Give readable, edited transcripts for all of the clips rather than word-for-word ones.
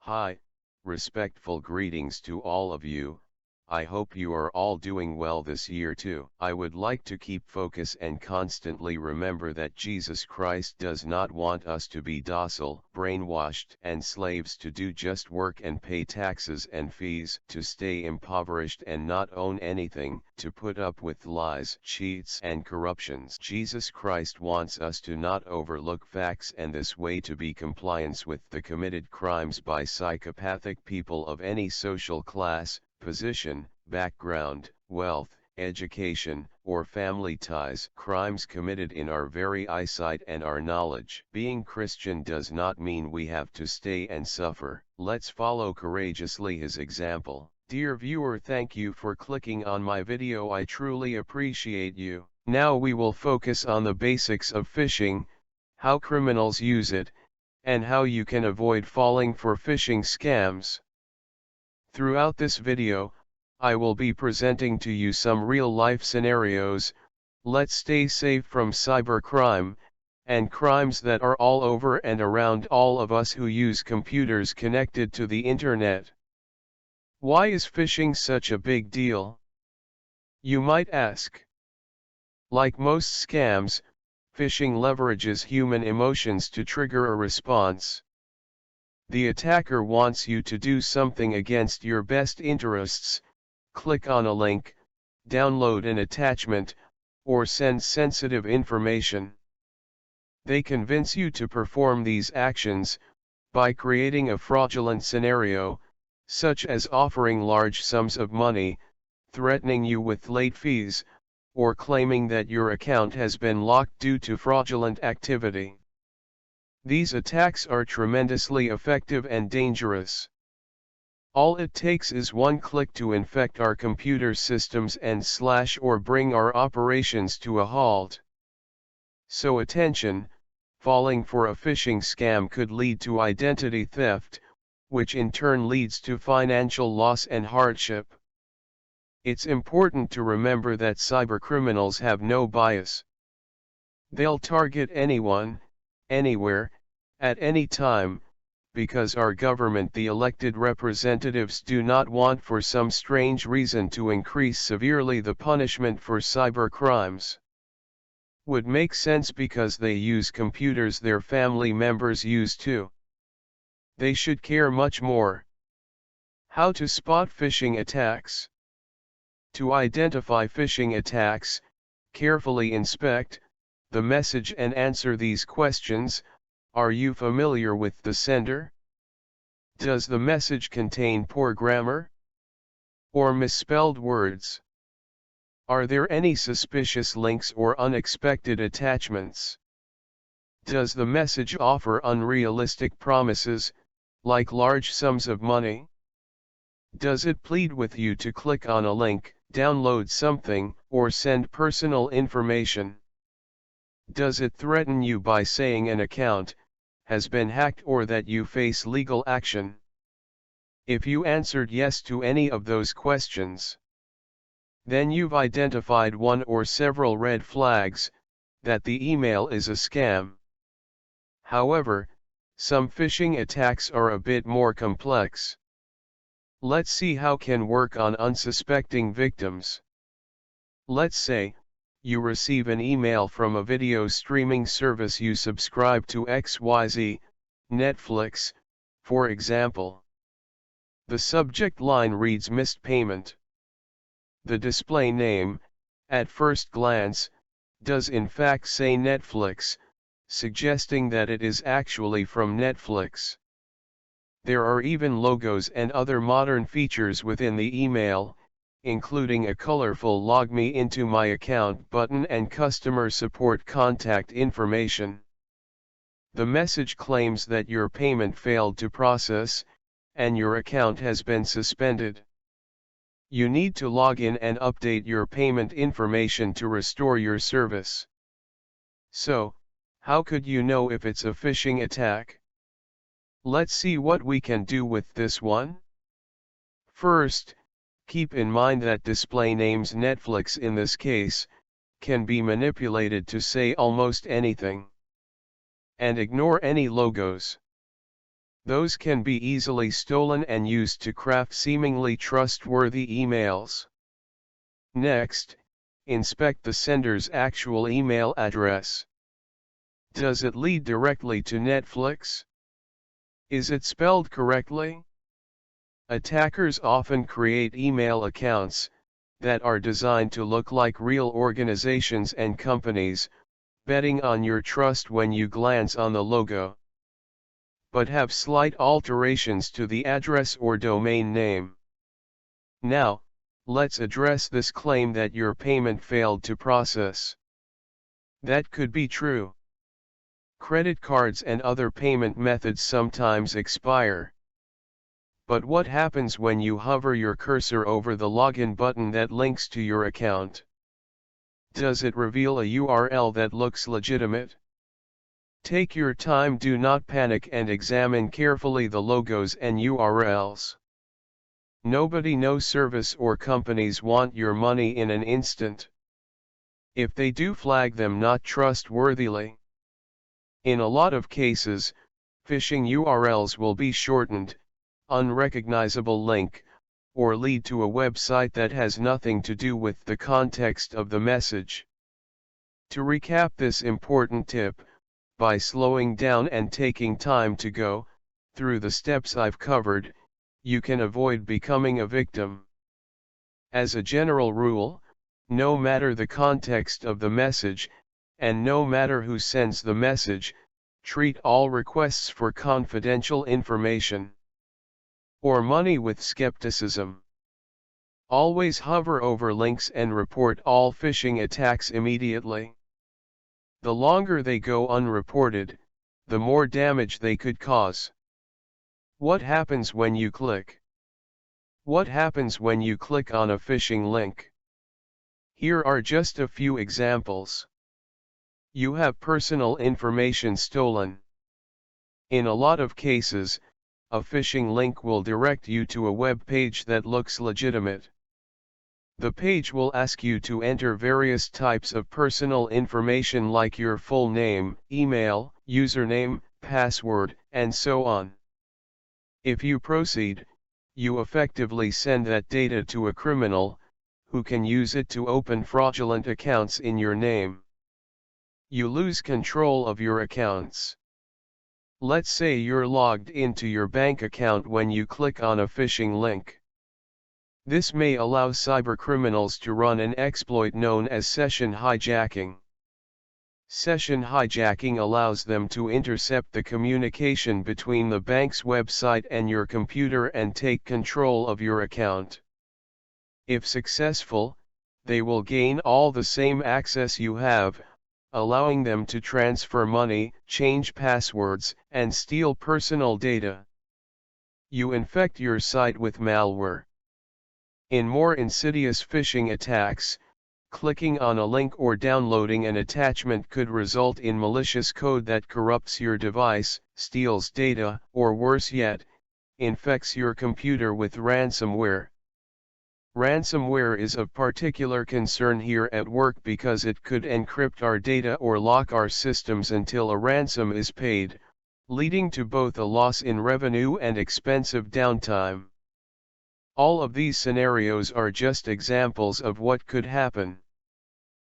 Hi, respectful greetings to all of you. I hope you are all doing well this year too. I would like to keep focus and constantly remember that Jesus Christ does not want us to be docile, brainwashed, and slaves to do just work and pay taxes and fees, to stay impoverished and not own anything, to put up with lies, cheats, and corruptions. Jesus Christ wants us to not overlook facts and this way to be compliance with the committed crimes by psychopathic people of any social class, position, background, wealth, education, or family ties. Crimes committed in our very eyesight and our knowledge. Being Christian does not mean we have to stay and suffer. Let's follow courageously his example. Dear viewer, thank you for clicking on my video. I truly appreciate you. Now we will focus on the basics of phishing, how criminals use it, and how you can avoid falling for phishing scams. Throughout this video, I will be presenting to you some real-life scenarios. Let's stay safe from cybercrime, and crimes that are all over and around all of us who use computers connected to the internet. Why is phishing such a big deal? You might ask. Like most scams, phishing leverages human emotions to trigger a response. The attacker wants you to do something against your best interests, click on a link, download an attachment, or send sensitive information. They convince you to perform these actions by creating a fraudulent scenario, such as offering large sums of money, threatening you with late fees, or claiming that your account has been locked due to fraudulent activity. These attacks are tremendously effective and dangerous. All it takes is one click to infect our computer systems and slash or bring our operations to a halt. So attention, falling for a phishing scam could lead to identity theft, which in turn leads to financial loss and hardship. It's important to remember that cybercriminals have no bias. They'll target anyone, anywhere, at any time, because our government, the elected representatives, do not want for some strange reason to increase severely the punishment for cyber crimes. Would make sense because they use computers their family members use too. They should care much more. How to spot phishing attacks? To identify phishing attacks, carefully inspect the message and answer these questions. Are you familiar with the sender? Does the message contain poor grammar or misspelled words? Are there any suspicious links or unexpected attachments? Does the message offer unrealistic promises, like large sums of money? Does it plead with you to click on a link, download something, or send personal information? Does it threaten you by saying an account has been hacked or that you face legal action? If you answered yes to any of those questions, then you've identified one or several red flags that the email is a scam. However, some phishing attacks are a bit more complex. Let's see how can work on unsuspecting victims. Let's say you receive an email from a video streaming service you subscribe to, XYZ, Netflix, for example. The subject line reads missed payment. The display name, at first glance, does in fact say Netflix, suggesting that it is actually from Netflix. There are even logos and other modern features within the email, including a colorful Log Me Into My Account button and customer support contact information. The message claims that your payment failed to process, and your account has been suspended. You need to log in and update your payment information to restore your service. So, how could you know if it's a phishing attack? Let's see what we can do with this one. First, keep in mind that display names Netflix in this case can be manipulated to say almost anything. And ignore any logos. Those can be easily stolen and used to craft seemingly trustworthy emails. Next, inspect the sender's actual email address. Does it lead directly to Netflix? Is it spelled correctly? Attackers often create email accounts that are designed to look like real organizations and companies, betting on your trust when you glance on the logo, but have slight alterations to the address or domain name. Now, let's address this claim that your payment failed to process. That could be true. Credit cards and other payment methods sometimes expire. But what happens when you hover your cursor over the login button that links to your account? Does it reveal a URL that looks legitimate? Take your time, do not panic, and examine carefully the logos and URLs. Nobody, no service or companies want your money in an instant. If they do, flag them not trustworthily. In a lot of cases, phishing URLs will be shortened, unrecognizable link, or lead to a website that has nothing to do with the context of the message. To recap this important tip, by slowing down and taking time to go through the steps I've covered, you can avoid becoming a victim. As a general rule, no matter the context of the message, and no matter who sends the message, treat all requests for confidential information or money with skepticism. Always hover over links and report all phishing attacks immediately. The longer they go unreported, the more damage they could cause. What happens when you click? What happens when you click on a phishing link? Here are just a few examples. You have personal information stolen. In a lot of cases, a phishing link will direct you to a web page that looks legitimate. The page will ask you to enter various types of personal information like your full name, email, username, password, and so on. If you proceed, you effectively send that data to a criminal, who can use it to open fraudulent accounts in your name. You lose control of your accounts. Let's say you're logged into your bank account when you click on a phishing link. This may allow cybercriminals to run an exploit known as session hijacking. Session hijacking allows them to intercept the communication between the bank's website and your computer and take control of your account. If successful, they will gain all the same access you have, allowing them to transfer money, change passwords, and steal personal data. You infect your site with malware. In more insidious phishing attacks, clicking on a link or downloading an attachment could result in malicious code that corrupts your device, steals data, or worse yet, infects your computer with ransomware. Ransomware is of particular concern here at work because it could encrypt our data or lock our systems until a ransom is paid, leading to both a loss in revenue and expensive downtime. All of these scenarios are just examples of what could happen.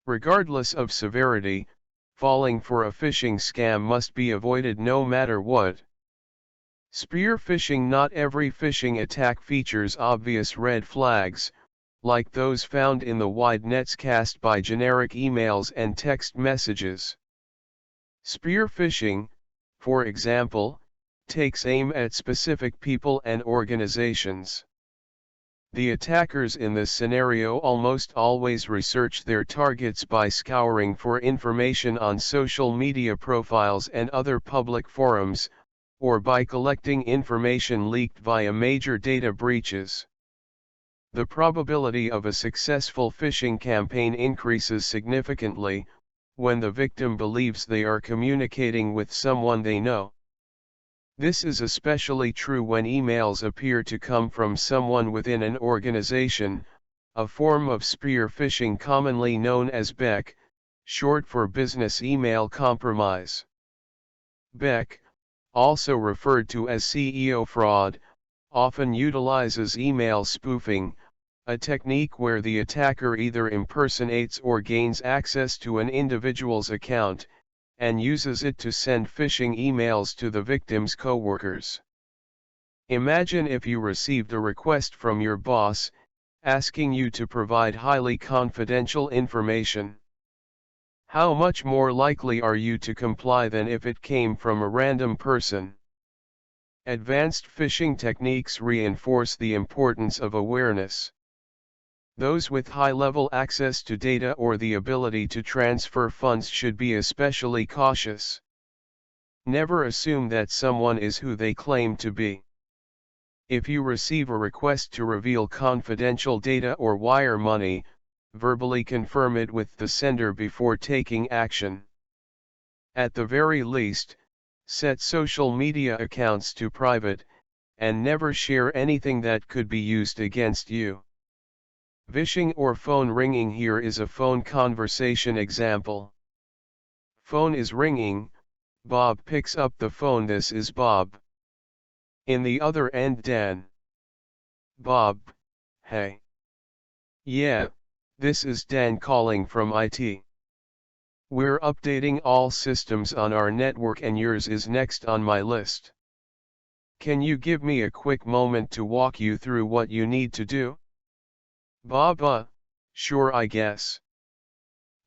Regardless of severity, falling for a phishing scam must be avoided no matter what. Spear phishing. Not every phishing attack features obvious red flags, like those found in the wide nets cast by generic emails and text messages. Spear phishing, for example, takes aim at specific people and organizations. The attackers in this scenario almost always research their targets by scouring for information on social media profiles and other public forums, or by collecting information leaked via major data breaches. The probability of a successful phishing campaign increases significantly when the victim believes they are communicating with someone they know. This is especially true when emails appear to come from someone within an organization, a form of spear phishing commonly known as BEC, short for Business Email Compromise. BEC, also referred to as CEO fraud, often utilizes email spoofing, a technique where the attacker either impersonates or gains access to an individual's account, and uses it to send phishing emails to the victim's coworkers. Imagine if you received a request from your boss, asking you to provide highly confidential information. How much more likely are you to comply than if it came from a random person? Advanced phishing techniques reinforce the importance of awareness. Those with high-level access to data or the ability to transfer funds should be especially cautious. Never assume that someone is who they claim to be. If you receive a request to reveal confidential data or wire money, verbally confirm it with the sender before taking action. At the very least, set social media accounts to private, and never share anything that could be used against you. Phishing or phone ringing. Here is a phone conversation example. Phone is ringing, Bob picks up the phone. This is Bob. In the other end, Dan. Bob: hey. Yeah, this is Dan calling from IT. We're updating all systems on our network and yours is next on my list. Can you give me a quick moment to walk you through what you need to do? Bob: sure, I guess.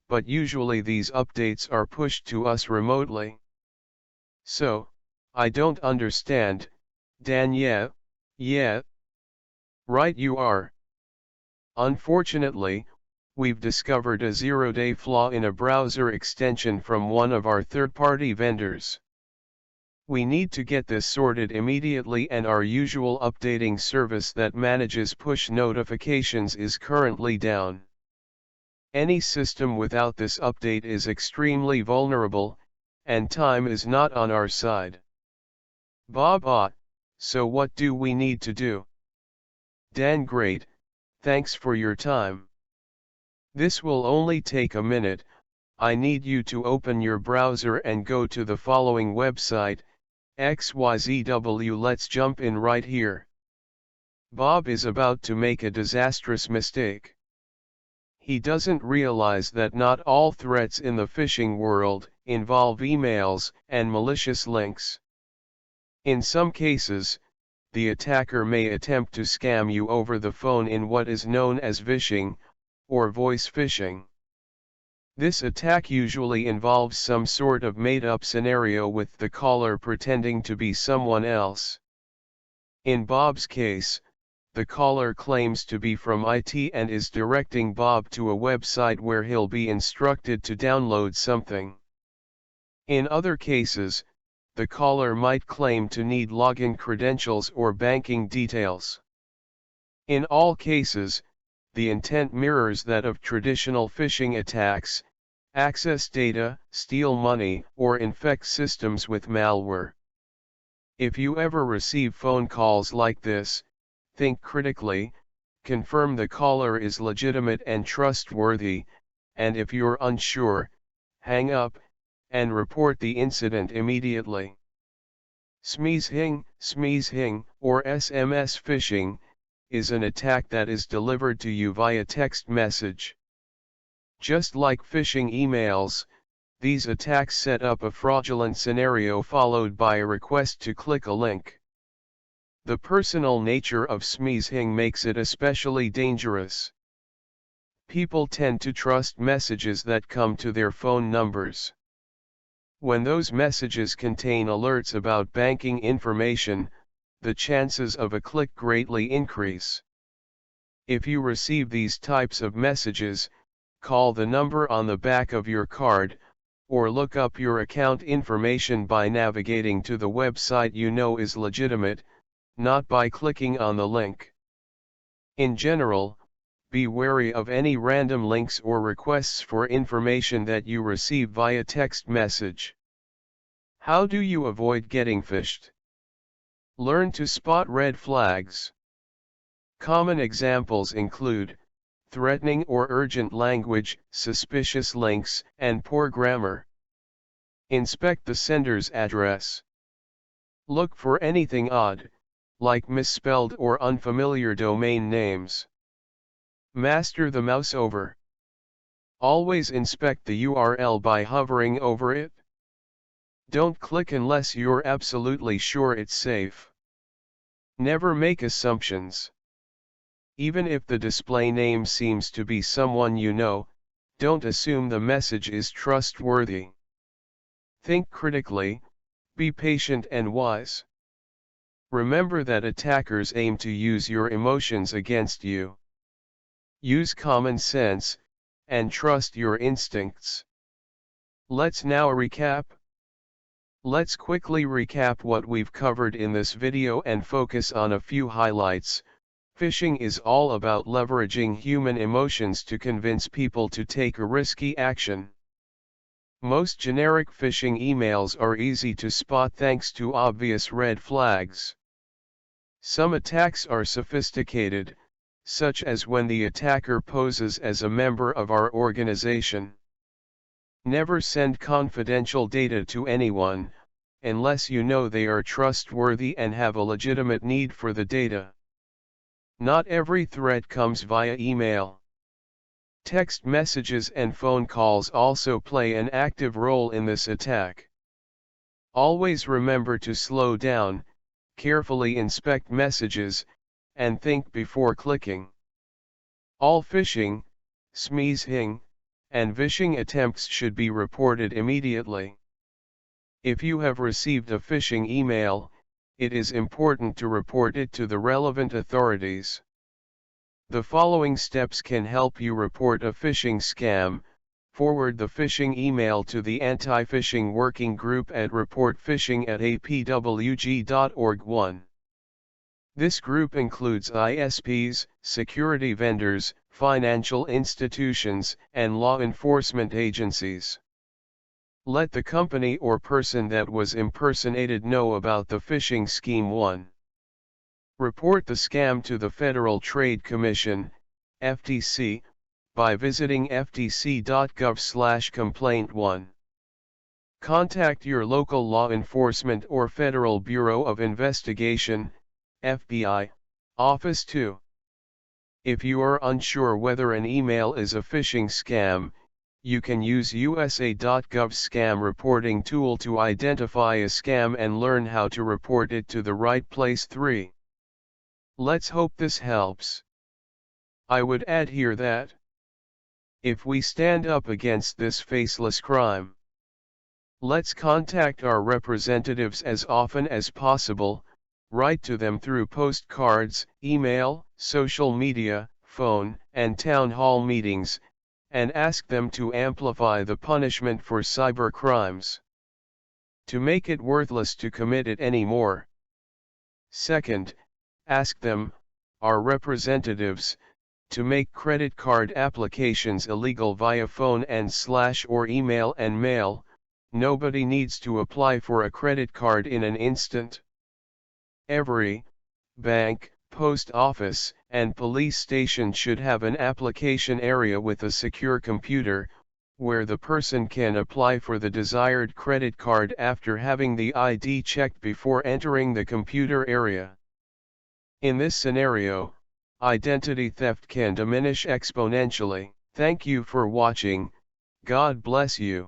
But usually these updates are pushed to us remotely. So, I don't understand, Dan. Yeah. Right you are. Unfortunately, we've discovered a zero-day flaw in a browser extension from one of our third-party vendors. We need to get this sorted immediately, and our usual updating service that manages push notifications is currently down. Any system without this update is extremely vulnerable, and time is not on our side. Bob: so what do we need to do? Dan: great, thanks for your time. This will only take a minute. I need you to open your browser and go to the following website, XYZW. Let's jump in right here. Bob is about to make a disastrous mistake. He doesn't realize that not all threats in the phishing world involve emails and malicious links. In some cases, the attacker may attempt to scam you over the phone in what is known as phishing, or voice phishing. This attack usually involves some sort of made-up scenario with the caller pretending to be someone else. In Bob's case, the caller claims to be from IT and is directing Bob to a website where he'll be instructed to download something. In other cases, the caller might claim to need login credentials or banking details. In all cases, the intent mirrors that of traditional phishing attacks: access data, steal money, or infect systems with malware. If you ever receive phone calls like this, think critically, confirm the caller is legitimate and trustworthy, and if you're unsure, hang up, and report the incident immediately. Smishing, or SMS phishing, is an attack that is delivered to you via text message. Just like phishing emails, these attacks set up a fraudulent scenario followed by a request to click a link. The personal nature of smishing makes it especially dangerous. People tend to trust messages that come to their phone numbers. When those messages contain alerts about banking information, the chances of a click greatly increase. If you receive these types of messages, call the number on the back of your card, or look up your account information by navigating to the website you know is legitimate, not by clicking on the link. In general, be wary of any random links or requests for information that you receive via text message. How do you avoid getting phished? Learn to spot red flags. Common examples include threatening or urgent language, suspicious links, and poor grammar. Inspect the sender's address. Look for anything odd, like misspelled or unfamiliar domain names. Master the mouse over. Always inspect the URL by hovering over it. Don't click unless you're absolutely sure it's safe. Never make assumptions. Even if the display name seems to be someone you know, don't assume the message is trustworthy. Think critically, be patient and wise. Remember that attackers aim to use your emotions against you. Use common sense, and trust your instincts. Let's now recap. Let's quickly recap what we've covered in this video and focus on a few highlights. Phishing is all about leveraging human emotions to convince people to take a risky action. Most generic phishing emails are easy to spot thanks to obvious red flags. Some attacks are sophisticated, such as when the attacker poses as a member of our organization. Never send confidential data to anyone, unless you know they are trustworthy and have a legitimate need for the data. Not every threat comes via email. Text messages and phone calls also play an active role in this attack. Always remember to slow down, carefully inspect messages, and think before clicking. All phishing, smishing, and vishing attempts should be reported immediately. If you have received a phishing email, it is important to report it to the relevant authorities. The following steps can help you report a phishing scam. Forward the phishing email to the Anti-Phishing Working Group at reportphishing@apwg.org. 1. This group includes ISPs, security vendors, financial institutions, and law enforcement agencies. Let the company or person that was impersonated know about the phishing scheme. 1. Report the scam to the Federal Trade Commission, FTC, by visiting ftc.gov/complaint. 1. Contact your local law enforcement or Federal Bureau of Investigation, FBI, office. 2. If you are unsure whether an email is a phishing scam, you can use USA.gov scam reporting tool to identify a scam and learn how to report it to the right place. 3. Let's hope this helps. I would add here that if we stand up against this faceless crime, let's contact our representatives as often as possible, write to them through postcards, email, social media, phone, and town hall meetings, and ask them to amplify the punishment for cyber crimes, to make it worthless to commit it anymore. Second, ask them, our representatives, to make credit card applications illegal via phone and/or email and mail. Nobody needs to apply for a credit card in an instant. Every bank, post office, and police station should have an application area with a secure computer, where the person can apply for the desired credit card after having the ID checked before entering the computer area. In this scenario, identity theft can diminish exponentially. Thank you for watching. God bless you.